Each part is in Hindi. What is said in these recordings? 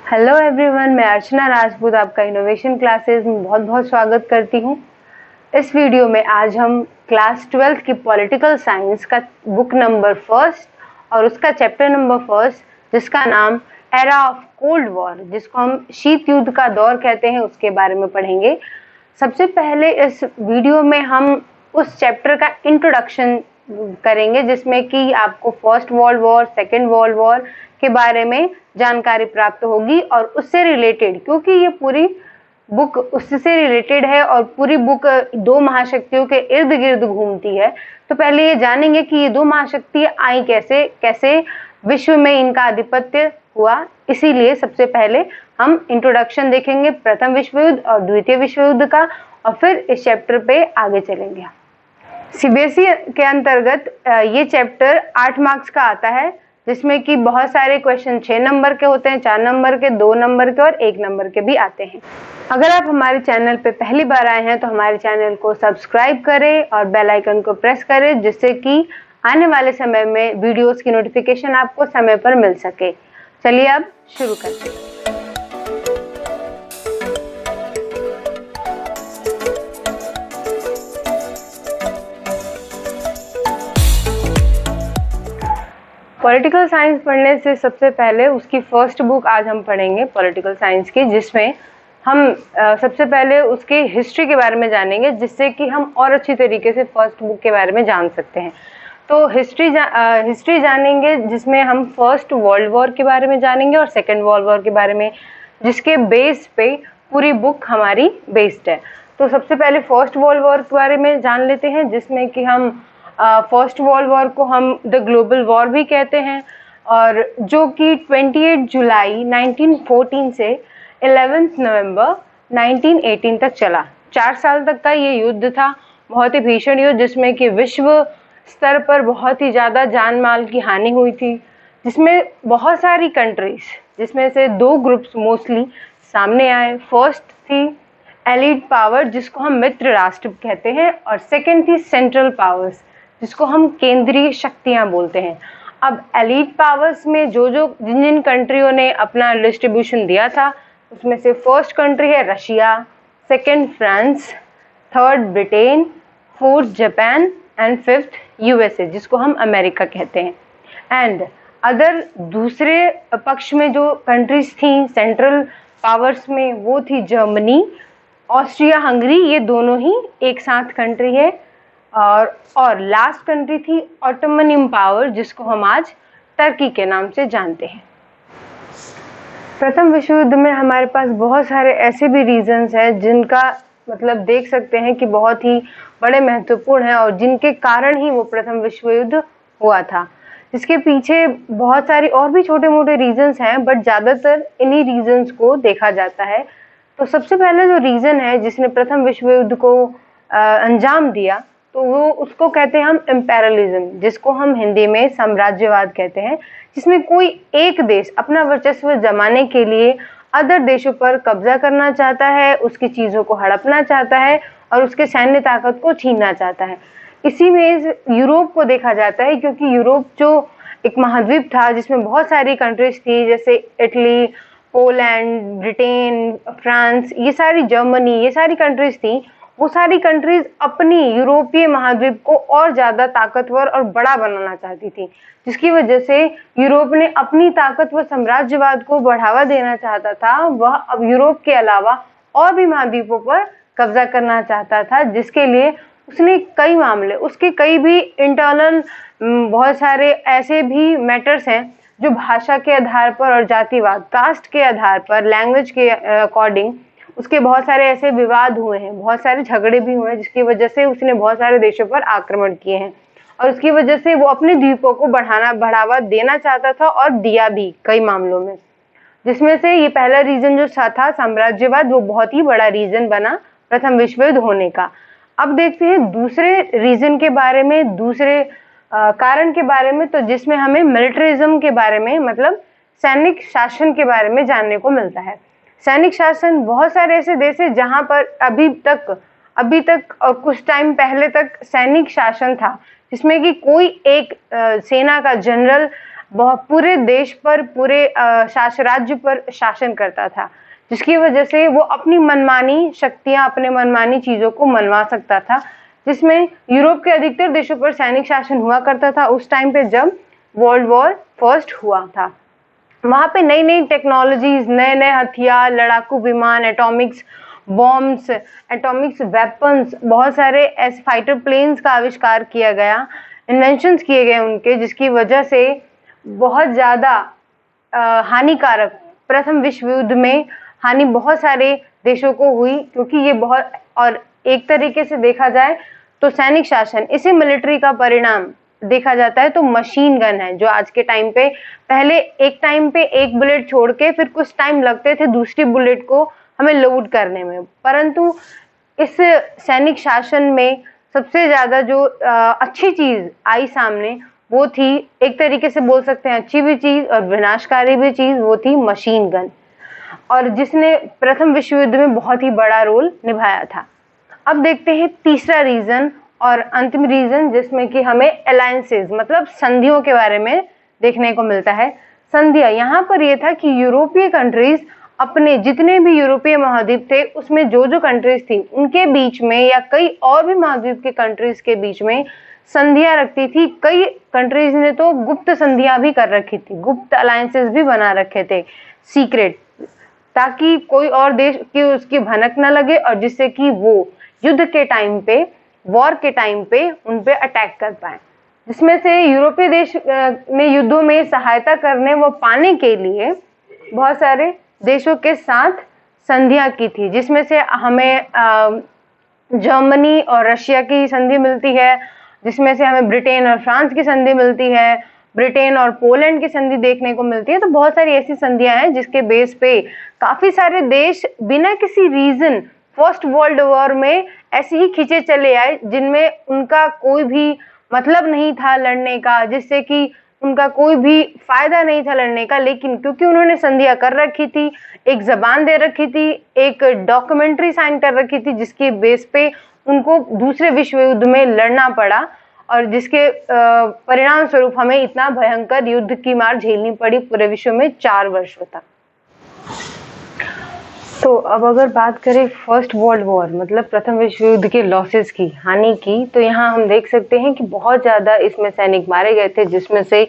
हेलो एवरीवन, मैं अर्चना राजपूत आपका इनोवेशन क्लासेस में बहुत बहुत स्वागत करती हूँ। इस वीडियो में आज हम क्लास 12th की पॉलिटिकल साइंस का बुक नंबर फर्स्ट और उसका चैप्टर नंबर फर्स्ट, जिसका नाम एरा ऑफ कोल्ड वॉर, जिसको हम शीत युद्ध का दौर कहते हैं, उसके बारे में पढ़ेंगे। सबसे पहले इस वीडियो में हम उस चैप्टर का इंट्रोडक्शन करेंगे, जिसमें कि आपको first world war, second world war के बारे में जानकारी प्राप्त होगी और उससे रिलेटेड, क्योंकि ये पूरी बुक उससे रिलेटेड है और पूरी बुक दो महाशक्तियों के इर्द गिर्द घूमती है। तो पहले ये जानेंगे कि ये दो महाशक्तियां आई कैसे, कैसे विश्व में इनका आधिपत्य हुआ। इसीलिए सबसे पहले हम इंट्रोडक्शन देखेंगे प्रथम विश्व युद्ध और द्वितीय विश्व युद्ध का, और फिर इस चैप्टर पे आगे चलेंगे। सीबीएसई के अंतर्गत ये चैप्टर 8 मार्क्स का आता है, जिसमें कि बहुत सारे क्वेश्चन 6 नंबर के होते हैं, 4 नंबर के, 2 नंबर के और 1 नंबर के भी आते हैं। अगर आप हमारे चैनल पे पहली बार आए हैं तो हमारे चैनल को सब्सक्राइब करें और बेल आइकन को प्रेस करें, जिससे कि आने वाले समय में वीडियोस की नोटिफिकेशन आपको समय पर मिल सके। चलिए अब शुरू करते हैं। पॉलिटिकल साइंस पढ़ने से सबसे पहले उसकी फर्स्ट बुक आज हम पढ़ेंगे पॉलिटिकल साइंस की, जिसमें हम सबसे पहले उसके हिस्ट्री के बारे में जानेंगे, जिससे कि हम और अच्छी तरीके से फर्स्ट बुक के बारे में जान सकते हैं। तो हिस्ट्री जानेंगे, जिसमें हम फर्स्ट वर्ल्ड वॉर के बारे में जानेंगे और सेकेंड वर्ल्ड वॉर के बारे में, जिसके बेस पे पूरी बुक हमारी बेस्ड है। तो सबसे पहले फर्स्ट वर्ल्ड वॉर के बारे में जान लेते हैं, जिसमें कि हम फर्स्ट वर्ल्ड वॉर को हम द ग्लोबल वॉर भी कहते हैं, और जो कि 28 जुलाई 1914 से 11 नवंबर 1918 तक चला। 4 साल तक का ये युद्ध था, बहुत ही भीषण युद्ध, जिसमें कि विश्व स्तर पर बहुत ही ज़्यादा जान माल की हानि हुई थी, जिसमें बहुत सारी कंट्रीज, जिसमें से 2 ग्रुप्स मोस्टली सामने आए। फर्स्ट थी एलीट पावर, जिसको हम मित्र राष्ट्र कहते हैं, और सेकेंड थी सेंट्रल पावर्स, जिसको हम केंद्रीय शक्तियां बोलते हैं। अब एलीट पावर्स में जिन जिन कंट्रियों ने अपना डिस्ट्रीब्यूशन दिया था, उसमें से फर्स्ट कंट्री है Russia, second France, third Britain, fourth Japan and fifth USA, जिसको हम अमेरिका कहते हैं। एंड अदर दूसरे पक्ष में जो कंट्रीज थी सेंट्रल पावर्स में, वो थी जर्मनी, ऑस्ट्रिया हंगरी, ये दोनों ही एक साथ कंट्री है। और लास्ट कंट्री थी ऑटोमन एम्पायर, जिसको हम आज टर्की के नाम से जानते हैं। प्रथम विश्व युद्ध में हमारे पास बहुत सारे ऐसे भी रीजंस हैं, जिनका मतलब देख सकते हैं कि बहुत ही बड़े महत्वपूर्ण हैं, और जिनके कारण ही वो प्रथम विश्व युद्ध हुआ था। इसके पीछे बहुत सारी और भी छोटे मोटे रीजंस हैं, बट ज़्यादातर इन्हीं रीजंस को देखा जाता है। तो सबसे पहले जो रीजन है जिसने प्रथम विश्व युद्ध को अंजाम दिया, तो वो उसको कहते हैं हम इम्पेरियलिज्म, जिसको हम हिंदी में साम्राज्यवाद कहते हैं, जिसमें कोई एक देश अपना वर्चस्व जमाने के लिए अदर देशों पर कब्जा करना चाहता है, उसकी चीज़ों को हड़पना चाहता है और उसके सैन्य ताकत को छीनना चाहता है। इसी में यूरोप को देखा जाता है, क्योंकि यूरोप जो एक महाद्वीप था जिसमें बहुत सारी कंट्रीज थी, जैसे इटली, पोलैंड, ब्रिटेन, फ्रांस, ये सारी, जर्मनी, ये सारी कंट्रीज थी। वो सारी कंट्रीज अपनी यूरोपीय महाद्वीप को और ज़्यादा ताकतवर और बड़ा बनाना चाहती थी, जिसकी वजह से यूरोप ने अपनी ताकत व साम्राज्यवाद को बढ़ावा देना चाहता था। वह अब यूरोप के अलावा और भी महाद्वीपों पर कब्जा करना चाहता था, जिसके लिए उसने उसके कई भी इंटरनल बहुत सारे ऐसे भी मैटर्स हैं, जो भाषा के आधार पर और जातिवाद, कास्ट के आधार पर, लैंग्वेज के अकॉर्डिंग उसके बहुत सारे ऐसे विवाद हुए हैं, बहुत सारे झगड़े भी हुए हैं, जिसकी वजह से उसने बहुत सारे देशों पर आक्रमण किए हैं, और उसकी वजह से वो अपने द्वीपों को बढ़ावा देना चाहता था, और दिया भी कई मामलों में। जिसमें से ये पहला रीजन जो था साम्राज्यवाद, वो बहुत ही बड़ा रीजन बना प्रथम विश्व युद्ध होने का। अब देखते हैं दूसरे रीजन के बारे में, दूसरे कारण के बारे में, तो जिसमें हमें मिलिट्रिज्म के बारे में, मतलब सैनिक शासन के बारे में जानने को मिलता है। सैनिक शासन, बहुत सारे ऐसे देश हैं जहां पर अभी तक और कुछ टाइम पहले तक सैनिक शासन था, जिसमें कि कोई एक सेना का जनरल पूरे देश पर, पूरे राज्य पर शासन करता था, जिसकी वजह से वो अपनी मनमानी शक्तियां, अपने मनमानी चीजों को मनवा सकता था, जिसमें यूरोप के अधिकतर देशों पर सैनिक शासन हुआ करता था उस टाइम पे जब वर्ल्ड वॉर फर्स्ट हुआ था। वहां पे नई नई टेक्नोलॉजीज, नए नए हथियार, लड़ाकू विमान, एटॉमिक्स बॉम्ब्स, एटॉमिक्स वेपन्स, बहुत सारे ऐसे फाइटर प्लेन्स का आविष्कार किया गया, इन्वेंशंस किए गए उनके, जिसकी वजह से बहुत ज़्यादा हानिकारक प्रथम विश्व युद्ध में हानि बहुत सारे देशों को हुई, क्योंकि ये बहुत, और एक तरीके से देखा जाए तो सैनिक शासन, इसी मिलिट्री का परिणाम देखा जाता है तो मशीन गन है, जो आज के टाइम पे, पहले एक टाइम पे एक बुलेट छोड़ के फिर कुछ टाइम लगते थे दूसरी बुलेट को हमें लोड करने में, परंतु इस सैनिक शासन में सबसे ज्यादा जो अच्छी चीज आई सामने वो थी, एक तरीके से बोल सकते हैं अच्छी भी चीज और विनाशकारी भी चीज, वो थी मशीन गन, और जिसने प्रथम विश्व युद्ध में बहुत ही बड़ा रोल निभाया था। अब देखते हैं तीसरा रीजन और अंतिम रीजन, जिसमें कि हमें अलायंसेस मतलब संधियों के बारे में देखने को मिलता है। संधियां, यहाँ पर यह था कि यूरोपीय कंट्रीज अपने जितने भी यूरोपीय महाद्वीप थे उसमें जो जो कंट्रीज थी उनके बीच में या कई और भी महाद्वीप के कंट्रीज के बीच में संधियां रखती थी। कई कंट्रीज ने तो गुप्त संधियां भी कर रखी थी, गुप्त अलायंसेस भी बना रखे थे, सीक्रेट, ताकि कोई और देश की उसकी भनक न लगे और जिससे कि वो युद्ध के टाइम पे, वॉर के टाइम पे उन पे अटैक कर पाए। जिसमें से यूरोपीय देश ने युद्धों में सहायता करने व पाने के लिए बहुत सारे देशों के साथ संधियां की थी, जिसमें से हमें जर्मनी और रशिया की संधि मिलती है, जिसमें से हमें ब्रिटेन और फ्रांस की संधि मिलती है, ब्रिटेन और पोलैंड की संधि देखने को मिलती है। तो बहुत सारी ऐसी संधियां हैं जिसके बेस पे काफी सारे देश बिना किसी रीजन फर्स्ट वर्ल्ड वॉर में ऐसे ही खींचे चले आए, जिनमें उनका कोई भी मतलब नहीं था लड़ने का, जिससे कि उनका कोई भी फायदा नहीं था लड़ने का, लेकिन क्योंकि उन्होंने संधियां कर रखी थी, एक जबान दे रखी थी, एक डॉक्यूमेंट्री साइन कर रखी थी, जिसके बेस पे उनको दूसरे विश्व युद्ध में लड़ना पड़ा और जिसके परिणाम स्वरूप हमें इतना भयंकर युद्ध की मार झेलनी पड़ी पूरे विश्व में 4 वर्षों तक। तो अब अगर बात करें फर्स्ट वर्ल्ड वॉर मतलब प्रथम विश्व युद्ध के लॉसेस की, हानि की, तो यहाँ हम देख सकते हैं कि बहुत ज़्यादा इसमें सैनिक मारे गए थे, जिसमें से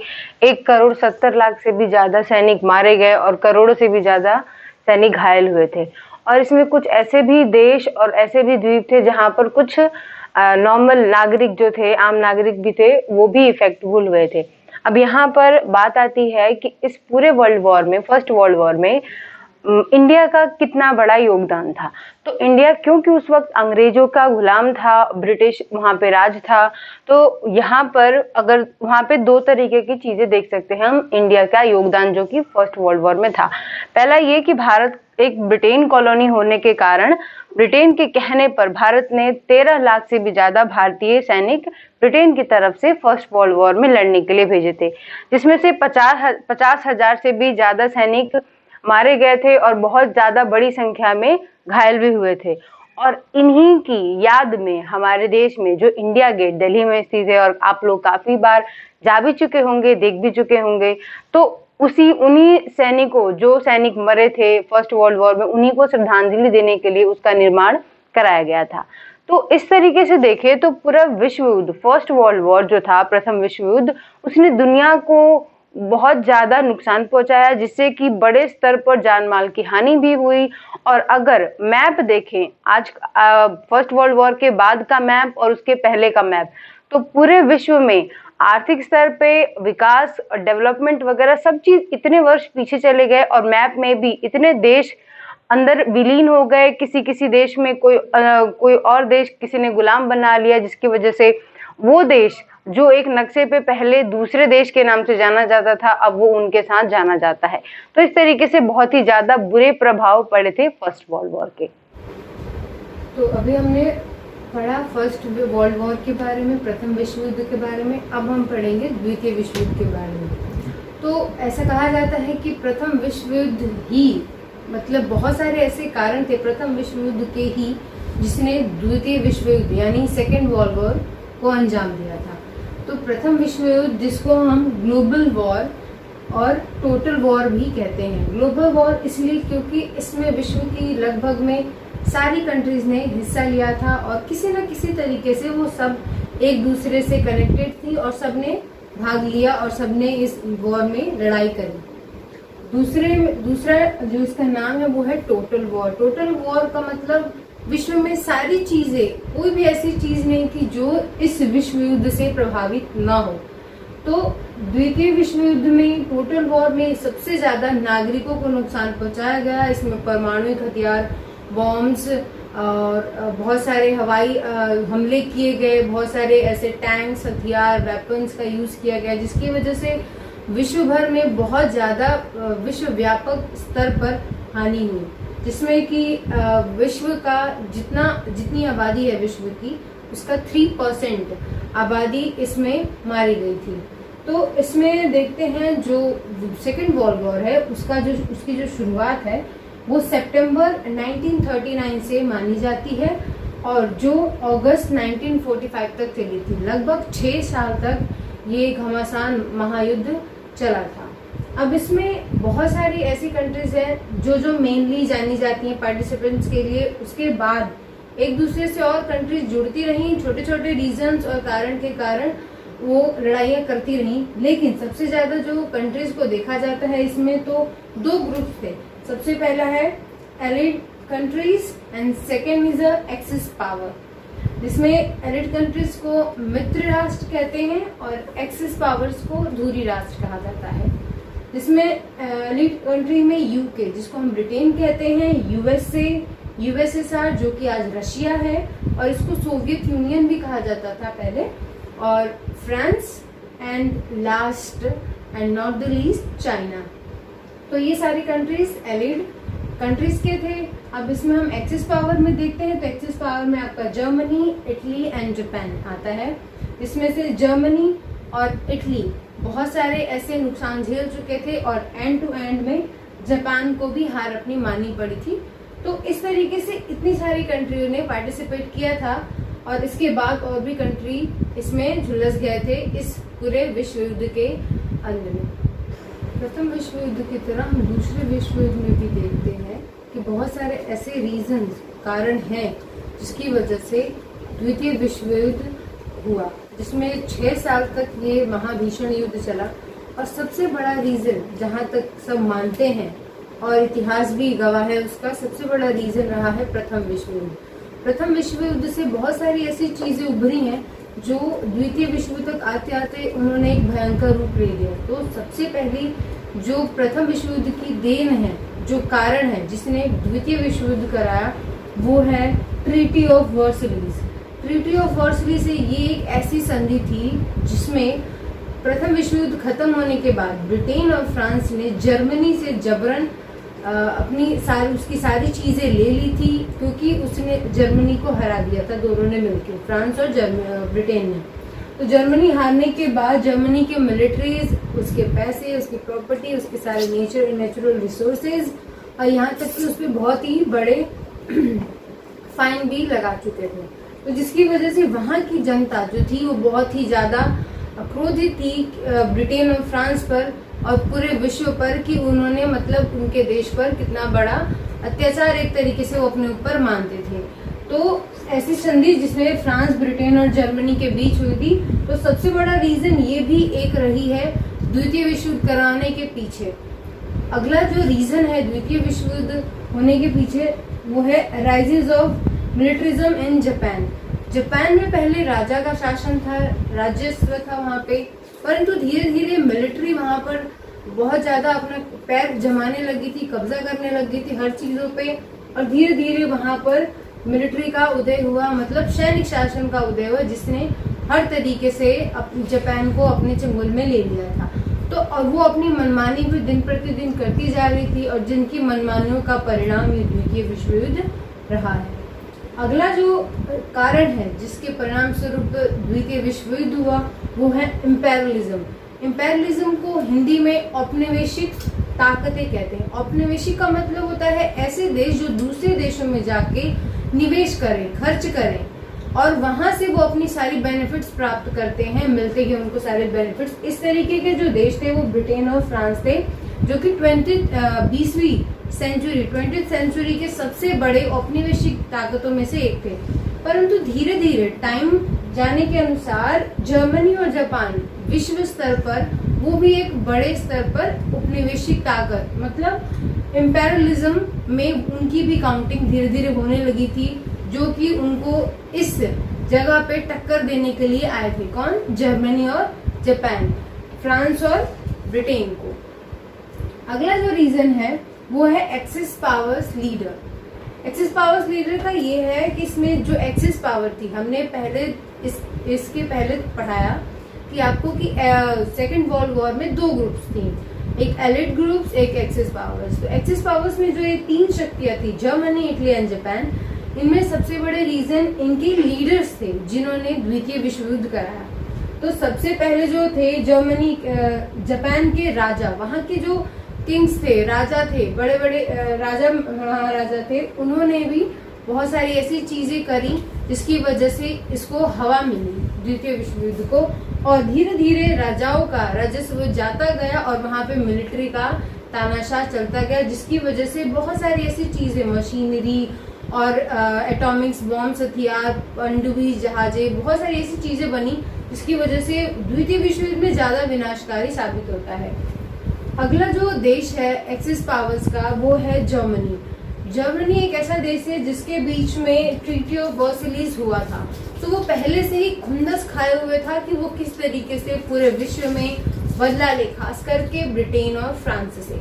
1,70,00,000 से भी ज़्यादा सैनिक मारे गए और करोड़ों से भी ज़्यादा सैनिक घायल हुए थे। और इसमें कुछ ऐसे भी देश और ऐसे भी द्वीप थे जहाँ पर कुछ नॉर्मल नागरिक जो थे, आम नागरिक भी थे, वो भी इफेक्टफुल हुए थे। अब यहाँ पर बात आती है कि इस पूरे वर्ल्ड वॉर में, फर्स्ट वर्ल्ड वॉर में इंडिया का कितना बड़ा योगदान था। तो इंडिया, क्योंकि उस वक्त अंग्रेजों का गुलाम था, ब्रिटिश वहाँ पे राज था, तो यहाँ पर अगर वहाँ पे 2 तरीके की चीजें देख सकते हैं हम इंडिया का योगदान जो कि फर्स्ट वर्ल्ड वॉर में था। पहला ये कि भारत एक ब्रिटेन कॉलोनी होने के कारण ब्रिटेन के कहने पर भारत ने 13 लाख से भी ज्यादा भारतीय सैनिक ब्रिटेन की तरफ से फर्स्ट वर्ल्ड वॉर में लड़ने के लिए भेजे थे, जिसमें से 50,000 से भी ज्यादा सैनिक मारे गए थे और बहुत ज्यादा बड़ी संख्या में घायल भी हुए थे। और इन्हीं की याद में हमारे देश में जो इंडिया गेट दिल्ली में स्थित है, और आप लोग काफी बार जा भी चुके होंगे, देख भी चुके होंगे, तो उन्हीं सैनिकों, जो सैनिक मरे थे फर्स्ट वर्ल्ड वॉर में, उन्हीं को श्रद्धांजलि देने के लिए उसका निर्माण कराया गया था। तो इस तरीके से देखें तो पूरा विश्व युद्ध, फर्स्ट वर्ल्ड वॉर जो था, प्रथम विश्व युद्ध, उसने दुनिया को बहुत ज्यादा नुकसान पहुंचाया, जिससे कि बड़े स्तर पर जान माल की हानि भी हुई। और अगर मैप देखें आज फर्स्ट वर्ल्ड वॉर के बाद का मैप और उसके पहले का मैप, तो पूरे विश्व में आर्थिक स्तर पे विकास और डेवलपमेंट वगैरह सब चीज इतने वर्ष पीछे चले गए, और मैप में भी इतने देश अंदर विलीन हो गए। किसी देश में कोई और देश किसी ने गुलाम बना लिया, जिसकी वजह से वो देश जो एक नक्शे पे पहले दूसरे देश के नाम से जाना जाता था, अब वो उनके साथ जाना जाता है। तो इस तरीके से बहुत ही ज्यादा बुरे प्रभाव पड़े थे फर्स्ट वर्ल्ड वॉर के। तो अभी हमने पढ़ा फर्स्ट वर्ल्ड वॉर के बारे में, प्रथम विश्व युद्ध के बारे में। अब हम पढ़ेंगे द्वितीय विश्व युद्ध के बारे में। तो ऐसा कहा जाता है कि प्रथम विश्व युद्ध ही, मतलब बहुत सारे ऐसे कारण थे प्रथम विश्व युद्ध के ही, जिसने द्वितीय विश्व युद्ध यानी सेकेंड वर्ल्ड वॉर को अंजाम दिया था। तो प्रथम विश्व युद्ध, जिसको हम ग्लोबल वॉर और टोटल वॉर भी कहते हैं। ग्लोबल वॉर इसलिए क्योंकि इसमें विश्व की लगभग में सारी कंट्रीज ने हिस्सा लिया था और किसी न किसी तरीके से वो सब एक दूसरे से कनेक्टेड थी और सब ने भाग लिया और सब ने इस वॉर में लड़ाई करी। दूसरा जो इसका नाम है वो है टोटल वॉर। टोटल वॉर का मतलब विश्व में सारी चीजें, कोई भी ऐसी चीज नहीं थी जो इस विश्व युद्ध से प्रभावित ना हो। तो द्वितीय विश्व युद्ध में टोटल वॉर में सबसे ज्यादा नागरिकों को नुकसान पहुंचाया गया। इसमें परमाणु हथियार, बॉम्ब्स और बहुत सारे हवाई हमले किए गए, बहुत सारे ऐसे टैंक्स, हथियार, वेपन्स का यूज किया गया, जिसकी वजह से विश्व भर में बहुत ज्यादा विश्व व्यापक स्तर पर हानि हुई, जिसमें कि विश्व का जितनी आबादी है विश्व की, उसका 3% आबादी इसमें मारी गई थी। तो इसमें देखते हैं जो सेकेंड वर्ल्ड वॉर है उसकी जो शुरुआत है वो सितंबर 1939 से मानी जाती है और जो अगस्त 1945 तक चली थी। लगभग 6 साल तक ये घमासान महायुद्ध चला था। अब इसमें बहुत सारी ऐसी कंट्रीज हैं जो मेनली जानी जाती हैं पार्टिसिपेंट्स के लिए। उसके बाद एक दूसरे से और कंट्रीज जुड़ती रहीं, छोटे छोटे रीजन्स और कारण के कारण वो लड़ाइयाँ करती रहीं। लेकिन सबसे ज्यादा जो कंट्रीज को देखा जाता है इसमें तो 2 ग्रुप थे। सबसे पहला है allied countries and second is axis power, जिसमें एलिड कंट्रीज को मित्र राष्ट्र कहते हैं और एक्सिस पावर्स को धुरी राष्ट्र कहा जाता है। जिसमें एलिड कंट्री में यूके, जिसको हम ब्रिटेन कहते हैं, यूएसएसआर जो कि आज रशिया है और इसको सोवियत यूनियन भी कहा जाता था पहले, और France and last and not the least China. तो ये सारी कंट्रीज एलिड कंट्रीज के थे। अब इसमें हम एक्सिस पावर में देखते हैं तो एक्सिस पावर में आपका जर्मनी, इटली एंड जापान आता है। इसमें से जर्मनी और इटली बहुत सारे ऐसे नुकसान झेल चुके थे और एंड टू एंड में जापान को भी हार अपनी माननी पड़ी थी। तो इस तरीके से इतनी सारी कंट्रियों ने पार्टिसिपेट किया था और इसके बाद और भी कंट्री इसमें झुलस गए थे इस पूरे विश्व युद्ध के अंत में। प्रथम विश्व युद्ध की तरह हम दूसरे विश्व युद्ध में भी देखते हैं कि बहुत सारे ऐसे रीजंस, कारण हैं जिसकी वजह से द्वितीय विश्व युद्ध हुआ, जिसमें 6 साल तक ये महाभीषण युद्ध चला। और सबसे बड़ा रीजन जहाँ तक सब मानते हैं और इतिहास भी गवाह है उसका, सबसे बड़ा रीजन रहा है प्रथम विश्व युद्ध। प्रथम विश्व युद्ध से बहुत सारी ऐसी चीजें उभरी हैं जो द्वितीय विश्व तक आते आते उन्होंने एक भयंकर रूप ले लिया। तो सबसे पहली जो प्रथम विश्व युद्ध की देन है, जो कारण है जिसने द्वितीय विश्व युद्ध कराया, वो है ट्रीटी ऑफ वर्सलीज। ट्रीटी ऑफ वर्सली से ये एक ऐसी संधि थी जिसमें प्रथम विश्व युद्ध खत्म होने के बाद ब्रिटेन और फ्रांस ने जर्मनी से जबरन उसकी सारी चीजें ले ली थी, क्योंकि उसने जर्मनी को हरा दिया था, दोनों ने मिलकर, फ्रांस और ब्रिटेन ने। तो जर्मनी हारने के बाद जर्मनी के मिलिट्रीज, उसके पैसे, उसकी प्रॉपर्टी, उसके सारे नेचुरल रिसोर्सेज और यहाँ तक कि उस पर बहुत ही बड़े फाइन भी लगा चुके थे। तो जिसकी वजह से वहाँ की जनता जो थी वो बहुत ही ज्यादा क्रोधित थी ब्रिटेन और फ्रांस पर और पूरे विश्व पर कि उन्होंने मतलब उनके देश पर कितना बड़ा अत्याचार एक तरीके से वो अपने ऊपर मानते थे। तो ऐसी संधि जिसमें फ्रांस, ब्रिटेन और जर्मनी के बीच हुई थी। तो सबसे बड़ा रीजन ये भी एक रही है द्वितीय विश्व युद्ध कराने के पीछे। अगला जो रीजन है द्वितीय विश्व युद्ध होने के पीछे वो है rises of militarism in Japan. Japan में पहले राजा का शासन था, राज्यस्व था वहाँ पे, परंतु धीरे धीरे मिलिट्री वहाँ पर बहुत ज्यादा अपना पैर जमाने लगी थी, कब्जा करने लगी थी हर चीजों पे, और धीरे धीरे वहाँ पर मिलिट्री का उदय हुआ, मतलब सैनिक शासन का उदय हुआ, जिसने हर तरीके से जापान को अपने चंगुल में ले लिया था। तो और वो अपनी मनमानी भी दिन प्रतिदिन करती जा रही थी और जिनकी मनमानियों का परिणाम ये द्वितीय विश्व युद्ध रहा है। अगला जो कारण है जिसके परिणाम स्वरूप द्वितीय विश्व युद्ध हुआ वो है इम्पेरियलिज्म। इम्पेरियलिज्म को हिंदी में औपनिवेशिक ताकतें कहते हैं। औपनिवेशिक का मतलब होता है ऐसे देश जो दूसरे देशों में जाके निवेश करें, खर्च करें, और वहां से वो अपनी सारी बेनिफिट्स प्राप्त करते हैं, मिलते हैं उनको सारे बेनिफिट्स। इस तरीके के जो देश थे वो ब्रिटेन और फ्रांस थे, जो कि 20वीं सेंचुरी के सबसे बड़े औपनिवेशिक ताकतों में से एक थे। परंतु धीरे धीरे टाइम जाने के अनुसार जर्मनी और जापान विश्व स्तर पर वो भी एक बड़े स्तर पर उपनिवेशिक ताकत, मतलब इम्पेरियलिज्म में उनकी भी काउंटिंग धीरे धीरे होने लगी थी, जो कि उनको इस जगह पे टक्कर देने के लिए आए थे। कौन? जर्मनी और जापान, फ्रांस और ब्रिटेन को। अगला जो रीजन है वो है axis powers leader. Axis powers leader का ये है कि इसमें जो एक्सिस पावर थी, हमने पहले इसके पहले पढ़ाया कि आपको कि सेकेंड वर्ल्ड वॉर में दो ग्रुप्स थी, एक एलिट ग्रुप्स, एक एक्सिस पावर्स। तो एक्सिस पावर्स में जो ये तीन शक्तियां थी, जर्मनी, इटली एंड जापान, इनमें सबसे बड़े रीजन इनके लीडर्स थे जिन्होंने द्वितीय विश्व युद्ध कराया। तो सबसे पहले जो थे जर्मनी, जापान के राजा, वहां के जो किंग्स थे, राजा थे, बड़े बड़े राजा थे, उन्होंने भी बहुत सारी ऐसी चीजें करी जिसकी वजह से इसको हवा मिली द्वितीय विश्व युद्ध को, और धीरे धीरे राजाओं का राजस्व जाता गया और वहां पे मिलिट्री का तानाशाह चलता गया, जिसकी वजह से बहुत सारी ऐसी चीजें, मशीनरी और एटॉमिक्स बॉम्ब्स, हथियार, पनडुब्बी जहाजें, बहुत सारी ऐसी चीजें बनी जिसकी वजह से द्वितीय विश्व युद्ध में ज्यादा विनाशकारी साबित होता है। अगला जो देश है एक्सिस पावर्स का वो है जर्मनी। जर्मनी एक ऐसा देश है जिसके बीच में ट्रीटी ऑफ वर्साइल्स हुआ था, तो वो पहले से ही खुंदस खाए हुए था कि वो किस तरीके से पूरे विश्व में बदला ले, खास करके ब्रिटेन और फ्रांस से।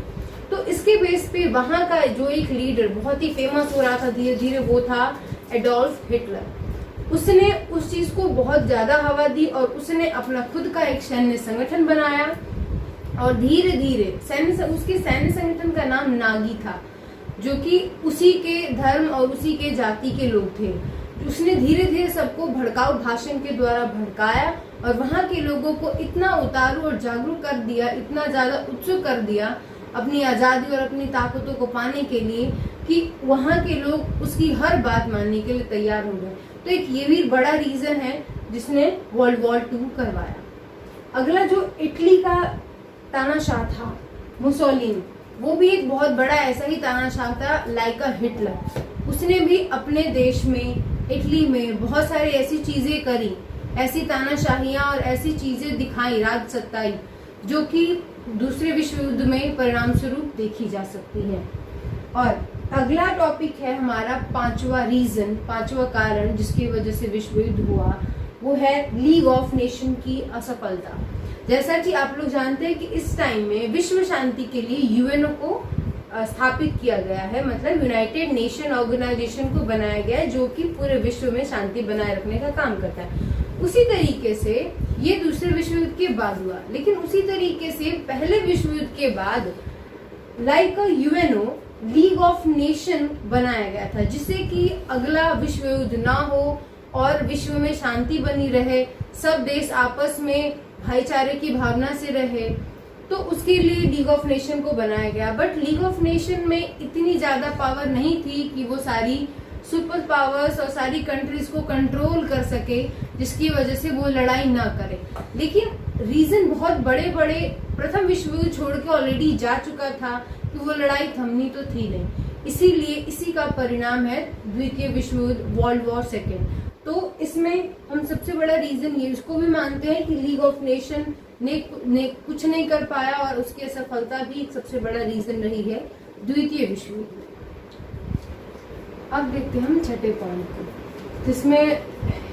तो इसके बेस पे वहां का जो एक लीडर बहुत ही फेमस हो रहा था धीरे धीरे, वो था एडोल्फ हिटलर। उसने उस चीज को बहुत ज्यादा हवा दी और उसने अपना खुद का एक सैन्य संगठन बनाया, और धीरे धीरे उसके सैन्य संगठन का नाम नागी था, जो कि उसी के धर्म और उसी के जाति के लोग थे। उसने धीरे धीरे सबको भड़काऊ भाषण के द्वारा भड़काया और वहां के लोगों को इतना उतारू और जागरूक कर दिया, इतना ज्यादा उत्सुक कर दिया अपनी आजादी और अपनी ताकतों को पाने के लिए, कि वहां के लोग उसकी हर बात मानने के लिए तैयार हो गए। तो एक ये भी बड़ा रीजन है जिसने वर्ल्ड वॉर 2 करवाया। अगला जो इटली का तानाशाह था, मुसोलिनी, वो भी एक बहुत बड़ा ऐसा ही तानाशाह था लाइक अ हिटलर। उसने भी अपने देश में, इटली में बहुत सारी ऐसी चीजें करी, ऐसी तानाशाहियां और ऐसी चीजें दिखाई, राज सत्ताई, जो कि दूसरे विश्व युद्ध में परिणाम स्वरूप देखी जा सकती है। और अगला टॉपिक है हमारा पांचवा कारण जिसकी वजह से विश्व युद्ध हुआ, वो है लीग ऑफ नेशन की असफलता। जैसा कि आप लोग जानते हैं कि इस टाइम में विश्व शांति के लिए यूएनओ को स्थापित किया गया है, मतलब यूनाइटेड नेशन ऑर्गेनाइजेशन को बनाया गया है, जो कि पूरे विश्व में शांति बनाए रखने का काम करता है। उसी तरीके से ये दूसरे विश्व युद्ध के बाद हुआ, लेकिन उसी तरीके से पहले विश्व युद्ध के बाद like UNO league of nation बनाया गया था, जिससे कि अगला विश्व युद्ध ना हो और विश्व में शांति बनी रहे, सब देश आपस में भाईचारे की भावना से रहे। तो उसके लिए लीग ऑफ नेशन को बनाया गया। बट लीग ऑफ नेशन में इतनी ज्यादा पावर नहीं थी कि वो सारी सुपर पावर्स और सारी कंट्रीज को कंट्रोल कर सके, जिसकी वजह से वो लड़ाई ना करे। लेकिन रीजन बहुत बड़े बड़े प्रथम विश्व युद्ध छोड़ के ऑलरेडी जा चुका था कि वो लड़ाई थमनी तो थी नहीं, इसीलिए इसी का परिणाम है द्वितीय विश्व युद्ध, वर्ल्ड वॉर सेकेंड। तो इसमें हम सबसे बड़ा रीजन ये इसको भी मानते हैं कि लीग ऑफ नेशन ने कुछ नहीं कर पाया और उसकी असफलता भी एक सबसे बड़ा रीजन रही है द्वितीय विश्व युद्ध। अब देखते हैं हम छठे पॉइंट को, जिसमें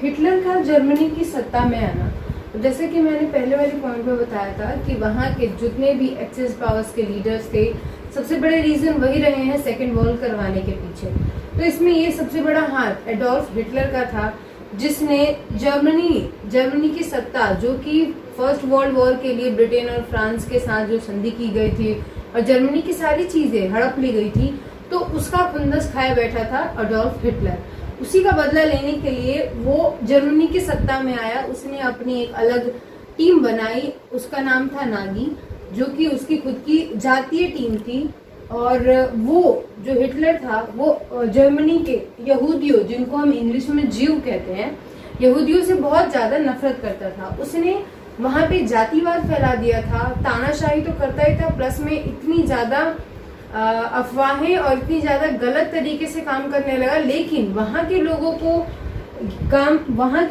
हिटलर का जर्मनी की सत्ता में आना। तो जैसे कि मैंने पहले वाले पॉइंट में बताया था कि वहाँ के जितने भी एक्सिस पावर्स के लीडर्स थे, सबसे बड़े रीजन वही रहे हैं सेकेंड वॉर करवाने के पीछे। तो इसमें ये सबसे बड़ा हाथ एडोल्फ हिटलर का था, जिसने जर्मनी की सत्ता, जो कि फर्स्ट वर्ल्ड वॉर के लिए ब्रिटेन और फ्रांस के साथ जो संधि की गई थी और जर्मनी की सारी चीजें हड़प ली गई थी, तो उसका खुंदस खाए बैठा था एडोल्फ हिटलर। उसी का बदला लेने के लिए वो जर्मनी की सत्ता में आया। उसने अपनी एक अलग टीम बनाई, उसका नाम था नागी, जो कि उसकी खुद की जातीय टीम थी। और वो जो हिटलर था वो जर्मनी के यहूदियों, जिनको हम इंग्लिश में जीव कहते हैं, यहूदियों से बहुत ज्यादा नफरत करता था। उसने वहां पे जातिवाद फैला दिया था, तानाशाही तो करता ही था, प्लस में इतनी ज्यादा अफवाहें और इतनी ज्यादा गलत तरीके से काम करने लगा। लेकिन वहां के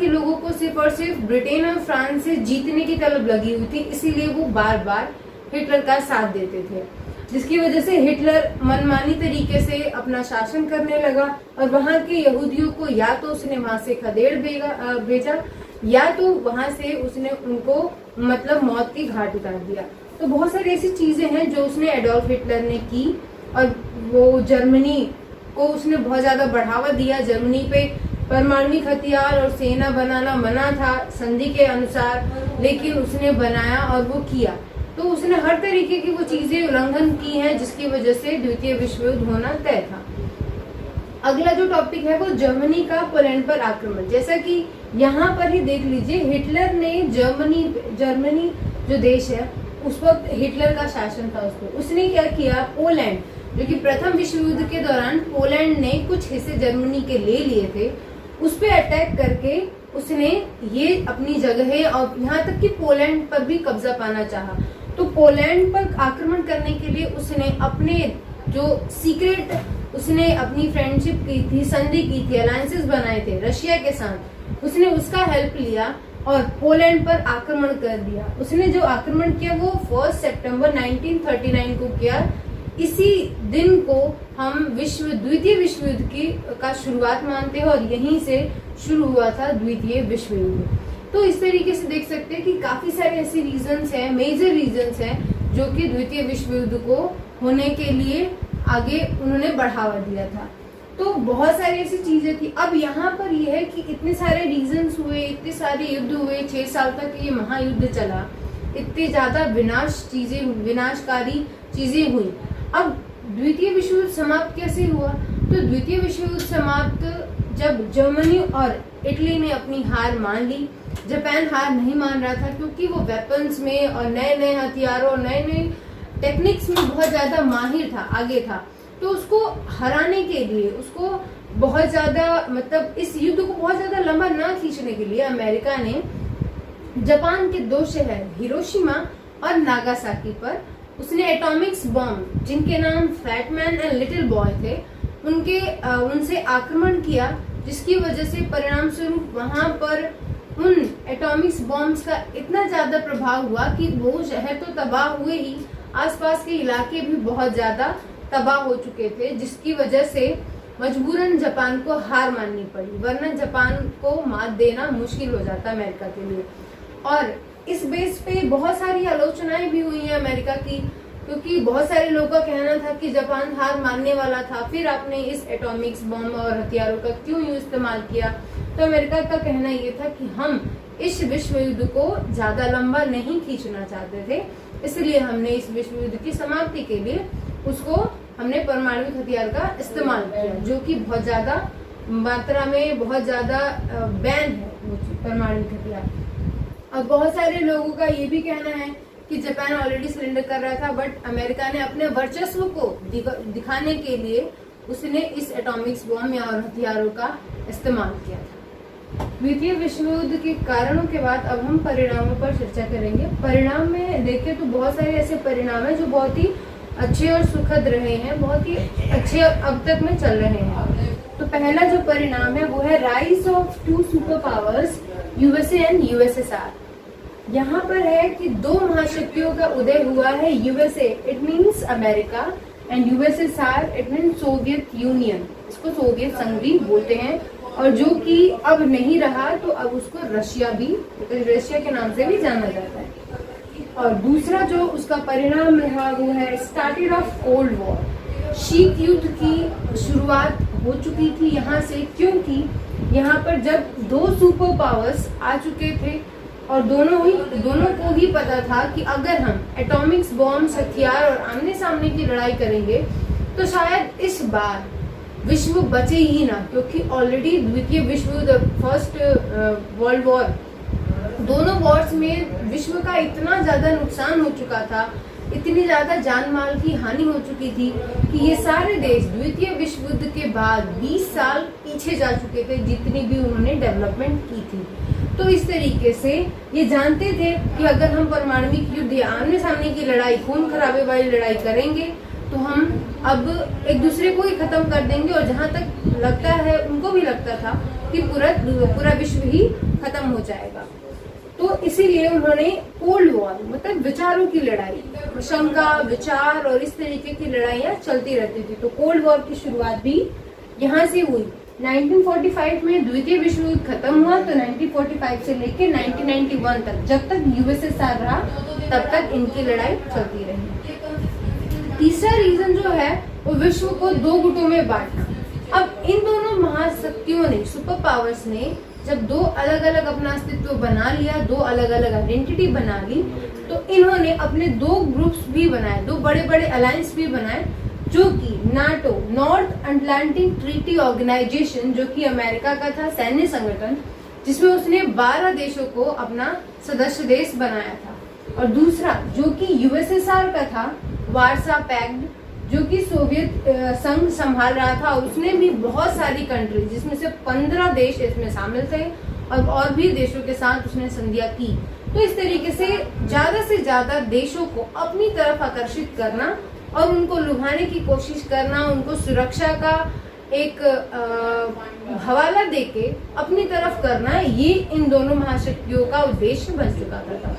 लोगों को सिर्फ और सिर्फ ब्रिटेन और फ्रांस से जीतने की तलब लगी हुई थी, इसीलिए वो बार बार हिटलर का साथ देते थे, जिसकी वजह से हिटलर मनमानी तरीके से अपना शासन करने लगा और वहां के यहूदियों को या तो उसने वहां से खदेड़ भेजा या तो वहां से उसने उनको मतलब मौत की घाट उतार दिया। तो बहुत सारी ऐसी चीजें हैं जो उसने एडोल्फ हिटलर ने की और वो जर्मनी को उसने बहुत ज्यादा बढ़ावा दिया। जर्मनी पे परमाणु हथियार और सेना बनाना मना था संधि के अनुसार, लेकिन उसने बनाया और वो किया। तो उसने हर तरीके की वो चीजें उल्लंघन की हैं, जिसकी वजह से द्वितीय विश्व युद्ध होना तय था। अगला जो टॉपिक है वो जर्मनी का पोलैंड पर आक्रमण। जैसा कि यहाँ पर ही देख लीजिए, हिटलर ने जर्मनी जो देश है उस वक्त हिटलर का शासन था उस पर, उसने क्या किया, पोलैंड जो कि प्रथम विश्व युद्ध के दौरान पोलैंड ने कुछ हिस्से जर्मनी के ले लिए थे, उस पर अटैक करके उसने ये अपनी जगह और यहाँ तक कि पोलैंड पर भी कब्जा पाना चाहा। तो पोलैंड पर आक्रमण करने के लिए उसने अपने जो सीक्रेट उसने अपनी फ्रेंडशिप की थी, संधि की थी, अलायंसेस बनाए थे रशिया के साथ, उसने उसका हेल्प लिया और पोलैंड पर आक्रमण कर दिया। उसने जो आक्रमण किया वो 1 सितंबर 1939 को किया। इसी दिन को हम द्वितीय विश्व युद्ध की का शुरुआत मानते हैं और यहीं से शुरू हुआ था द्वितीय विश्व युद्ध। तो इस तरीके से देख सकते हैं कि काफी सारे ऐसे रीजंस हैं, मेजर रीजंस हैं, जो कि द्वितीय विश्व युद्ध को होने के लिए आगे उन्होंने बढ़ावा दिया था। तो बहुत सारी ऐसी चीजें थी। अब यहाँ पर यह है कि इतने सारे रीजंस हुए, इतने सारे युद्ध हुए, 6 साल तक ये महायुद्ध चला, इतनी ज्यादा विनाशकारी चीजें हुई। अब द्वितीय विश्व युद्ध समाप्त कैसे हुआ? तो द्वितीय विश्व युद्ध समाप्त जब जर्मनी और इटली ने अपनी हार मान ली। जापान हार नहीं मान रहा था क्योंकि वो वेपन्स में और नए नए हथियारों और नए नए टेक्निक्स में बहुत ज्यादा माहिर था, आगे था। तो उसको हराने के लिए, उसको बहुत ज्यादा मतलब इस युद्ध को बहुत ज्यादा लंबा ना खींचने के लिए अमेरिका ने जापान के 2 शहर हिरोशिमा और नागासाकी पर उसने एटॉमिक्स बॉम्ब, जिनके नाम फैटमैन एंड लिटिल बॉय थे, उनसे आक्रमण किया, जिसकी वजह से परिणाम स्वरूप वहां पर उन एटॉमिक्स बॉम्ब्स का इतना ज्यादा प्रभाव हुआ कि वो शहर तो तबाह हुए ही, आसपास के इलाके भी बहुत ज्यादा तबाह हो चुके थे, जिसकी वजह से मजबूरन जापान को हार माननी पड़ी, वरना जापान को मात देना मुश्किल हो जाता अमेरिका के लिए। और इस बेस पे बहुत सारी आलोचनाएं भी हुई हैं अमेरिका की, क्योंकि बहुत सारे लोगों का कहना था कि जापान हार मानने वाला था, फिर आपने इस एटॉमिक्स बम और हथियारों का क्यों इस्तेमाल किया। तो अमेरिका का कहना ये था कि हम इस विश्व युद्ध को ज्यादा लंबा नहीं खींचना चाहते थे, इसलिए हमने इस विश्व युद्ध की समाप्ति के लिए हमने परमाणु हथियार का इस्तेमाल किया, जो कि बहुत ज्यादा मात्रा में बहुत ज्यादा बैन है वो परमाणु हथियार। अब बहुत सारे लोगों का ये भी कहना है कि जापान ऑलरेडी सरेंडर कर रहा था, बट अमेरिका ने अपने वर्चस्व को दिखाने के लिए उसने इस एटॉमिक्स बॉम्ब या और हथियारों का इस्तेमाल किया था। द्वितीय विश्व युद्ध के कारणों के बाद अब हम परिणामों पर चर्चा करेंगे। परिणाम में देखें तो बहुत सारे ऐसे परिणाम हैं जो बहुत ही अच्छे और सुखद रहे हैं, बहुत ही अच्छे अब तक में चल रहे हैं। तो पहला जो परिणाम है वो है rise of 2 super powers, USA and USSR. यहाँ पर है कि 2 महाशक्तियों का उदय हुआ है। USA it means America and USSR it means Soviet union, इसको सोवियत संघ भी बोलते हैं, और जो कि अब नहीं रहा तो अब उसको रशिया भी, रशिया के नाम से भी जाना जाता है। और दूसरा जो उसका परिणाम रहा वो है स्टार्टेड ऑफ कोल्ड वॉर, शीत युद्ध की शुरुआत हो चुकी थी यहाँ से, क्योंकि यहाँ पर जब 2 सुपर पावर्स आ चुके थे और दोनों को ही पता था कि अगर हम एटॉमिक्स बॉम्ब्स, हथियार और आमने सामने की लड़ाई करेंगे तो शायद इस बार विश्व बचे ही ना, क्योंकि ऑलरेडी द्वितीय विश्व युद्ध, फर्स्ट वर्ल्ड वॉर, दोनों वॉर्स में विश्व का इतना ज्यादा नुकसान हो चुका था, इतनी ज्यादा जान माल की हानि हो चुकी थी कि ये सारे देश द्वितीय विश्व युद्ध के बाद 20 साल पीछे जा चुके थे जितनी भी उन्होंने डेवलपमेंट की थी। तो इस तरीके से ये जानते थे कि अगर हम परमाणविक युद्ध या आमने सामने की लड़ाई, खून खराबे वाली लड़ाई करेंगे तो हम अब एक दूसरे को ही खत्म कर देंगे। और जहां तक लगता है, उनको भी लगता था कि पूरा विश्व ही खत्म हो जाएगा। तो इसीलिए उन्होंने कोल्ड वॉर, मतलब विचारों की लड़ाई, शंका, विचार और इस तरीके की लड़ाइयाँ चलती रहती थी। तो कोल्ड वॉर की शुरुआत भी यहाँ से हुई। 1945 में द्वितीय विश्व युद्ध खत्म हुआ। तो 1945 से लेकर 1991 तक, जब तक यूएसएसआर रहा तब तक इनकी लड़ाई चलती रही। तीसरा रीजन जो है वो विश्व को दो गुटों में बांटना। अब इन दोनों महाशक्तियों ने, सुपर पावर्स ने, जब दो अलग अलग अपना अस्तित्व बना लिया, दो अलग अलग आइडेंटिटी बना ली, तो इन्होंने अपने दो ग्रुप्स भी बनाए, दो बड़े बड़े अलायंस भी बनाए, जो कि NATO, north atlantic treaty organisation, जो कि अमेरिका का था सैन्य संगठन, जिसमें उसने 12 देशों को अपना सदस्य देश बनाया था। और दूसरा जो कि यूएसएसआर का था, वार्सा पैक्ट, जो कि सोवियत संघ संभाल रहा था, और उसने भी बहुत सारी कंट्री, जिसमें से 15 देश इसमें शामिल थे, और भी देशों के साथ उसने संधियां की। तो इस तरीके से ज्यादा देशों को अपनी तरफ आकर्षित करना और उनको लुभाने की कोशिश करना, उनको सुरक्षा का एक हवाला देके अपनी तरफ करना, ये इन दोनों महाशक्तियों का उद्देश्य बन चुका था।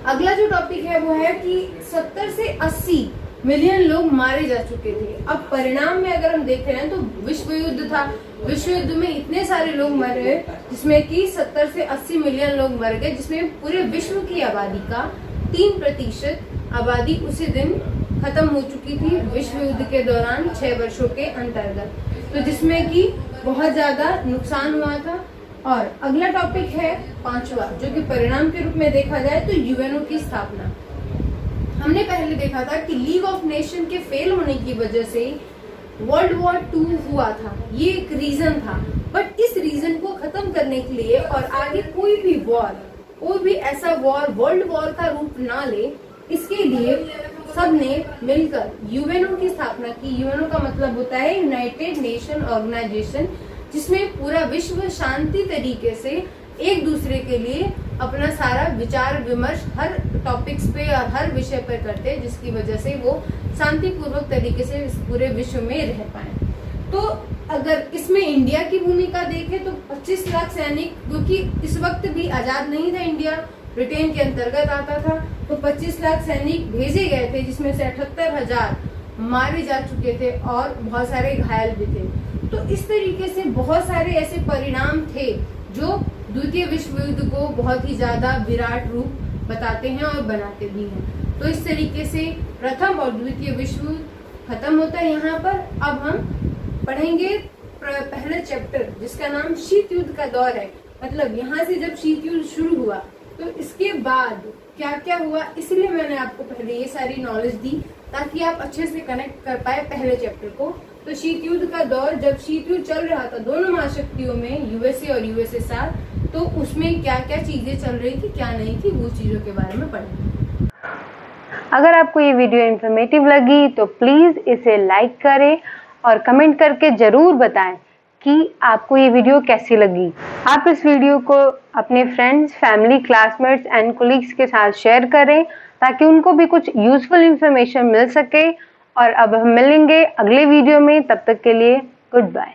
अगला जो टॉपिक है वो है कि 70 से 80 मिलियन लोग मारे जा चुके थे। अब परिणाम में अगर हम देख रहे हैं तो विश्व युद्ध था। विश्व युद्ध में इतने सारे लोग मरे, जिसमें कि 70 से 80 मिलियन लोग मर गए, जिसमें पूरे विश्व की आबादी का 3% आबादी उसी दिन खत्म हो चुकी थी विश्व युद्ध के दौरान 6 वर्षों के अंतर्गत। तो जिसमें कि बहुत ज्यादा नुकसान हुआ था। और अगला टॉपिक है 5वां, जो कि परिणाम के रूप में देखा जाए तो यूएनओ की स्थापना। हमने पहले देखा था कि लीग ऑफ नेशन के फेल होने की वजह से वर्ल्ड वॉर 2 हुआ था, ये एक रीजन था। बट इस रीजन को खत्म करने के लिए और आगे कोई भी ऐसा वॉर वर्ल्ड वॉर का रूप ना ले, इसके लिए सबने मिलकर यूएनओ की स्थापना की। यूएनओ का मतलब होता है यूनाइटेड नेशन ऑर्गेनाइजेशन, जिसमें पूरा विश्व शांति तरीके से एक दूसरे के लिए अपना सारा विचार विमर्श हर टॉपिक्स पे और हर विषय पर करते हैं, जिसकी वजह से वो शांतिपूर्वक तरीके से इस पूरे विश्व में रह पाए। तो अगर इसमें इंडिया की भूमिका देखें तो 25 लाख सैनिक, क्योंकि इस वक्त भी आजाद नहीं था इंडिया, ब्रिटेन के अंतर्गत आता था, तो 25 लाख सैनिक भेजे गए थे, जिसमें से 78,000 मारे जा चुके थे और बहुत सारे घायल भी थे। तो इस तरीके से बहुत सारे ऐसे परिणाम थे जो द्वितीय विश्व युद्ध को बहुत ही ज्यादा विराट रूप बताते हैं और बनाते भी हैं। तो इस तरीके से प्रथम और द्वितीय विश्व युद्ध खत्म होता है यहाँ पर। अब हम पढ़ेंगे पहले चैप्टर, जिसका नाम शीत युद्ध का दौर है। मतलब यहाँ से जब शीत युद्ध शुरू हुआ तो इसके बाद क्या क्या हुआ, इसलिए मैंने आपको पहले ये सारी नॉलेज दी ताकि आप अच्छे से कनेक्ट कर पाए पहले चैप्टर को। तो शीत युद्ध का दौर, जब शीत युद्ध चल रहा था दोनों महाशक्तियों में, यूएसए और यूएसएसआर, तो उसमें क्या क्या चीजें चल रही थी, क्या नहीं थी, वो चीजों के बारे में पढ़ेंगे। अगर आपको ये वीडियो इन्फॉर्मेटिव लगी तो प्लीज़ इसे लाइक करें और कमेंट करके ज़रूर बताएं कि आपको ये वीडियो कैसी लगी। आप इस वीडियो को अपने friends, family, classmates and colleagues के साथ शेयर करें ताकि उनको भी कुछ यूजफुल इंफॉर्मेशन मिल सके। और अब हम मिलेंगे अगले वीडियो में, तब तक के लिए गुड बाय।